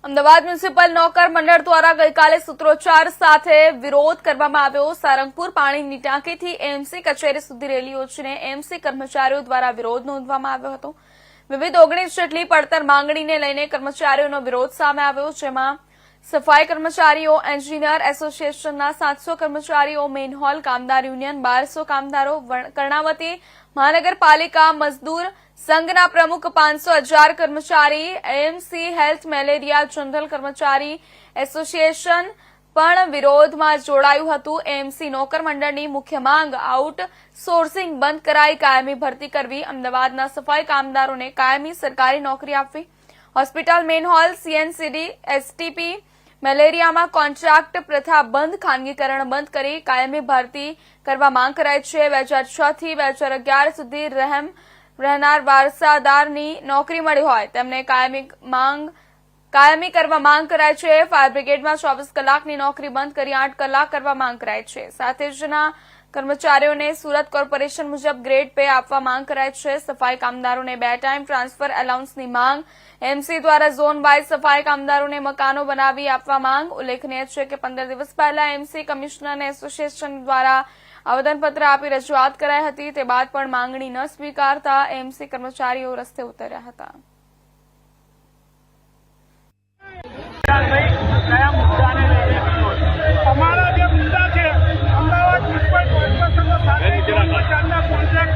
Ahmedabad municipal નોકર મંડળ દ્વારા ગઈકાલે સૂત્રોચ્ચાર સાથે વિરોધ કરવામાં આવ્યો। સારંગપુર પાણીની ટાંકીથી એએમસી કચેરી સુધી રેલી યોજીને એએમસી કર્મચારીઓ દ્વારા વિરોધ નોંધવામાં આવ્યો હતો। વિવિધ 19 જેટલી પડતર માંગણીને લઈને કર્મચારીઓનો વિરોધ સામે આવ્યો, જેમાં સફાઈ કર્મચારીઓ, એન્જિનિયર એસોસિએશનના 700 કર્મચારીઓ, મેનહોલ કામદાર યુનિયન 1200 કામદારો, કર્ણાવતી મહાનગરપાલિકા મજદૂર સંઘના પ્રમુખ 500,000 કર્મચારી, એએમસી હેલ્થ મેલેરિયા જનરલ કર્મચારી એસોસિએશન પણ વિરોધમાં જોડાયું હતું। એએમસી નોકર મંડળની મુખ્ય માંગ આઉટસોર્સિંગ બંધ કરાઈ કાયમી ભરતી કરવી, અમદાવાદના સફાઈ કામદારોને કાયમી સરકારી નોકરી આપવી, hospital manhole CNCD STP મેલેરિયામાં contract પ્રથા બંધ, ખાનગીકરણ બંધ કરી કાયમી ભરતી કરવા માંગ કરાઈ છે। 2006 થી 2011 સુધી રહેનાર વારસાદારની નોકરી મળી હોય તેમને કાયમી કરવા માંગ કરાઈ છે। ફાયર બ્રિગેડમાં 24 કલાકની નોકરી બંધ કરી 8 કલાક કરવા માંગ કરાઈ છે। સાથે જના કર્મચારીઓને સુરત કોર્પોરેશન મુજબ ગ્રેડ પે આપવા માંગ કરાઈ છે। સફાઈ કામદારોને 2 ટાઈમ ટ્રાન્સફર એલાઉન્સની માંગ, એમસી દ્વારા ઝોન વાઇઝ સફાઈ કામદારોને મકાનો બનાવી આપવા માંગ। ઉલ્લેખનીય છે કે 15 દિવસ પહેલા એમસી કમિશનરને એસોસિએશન દ્વારા આવેદનપત્ર આપી રજૂઆત કરાઈ હતી, તે બાદ પણ માંગણી ન સ્વીકારતા એમસી કર્મચારીઓ રસ્તે ઉતર્યા હતા। અમારા જે મુદ્દા છે, અમદાવાદ મ્યુનિસિપલ કોર્પોરેશનના 7 કર્મચારીના કોન્ટ્રાક્ટ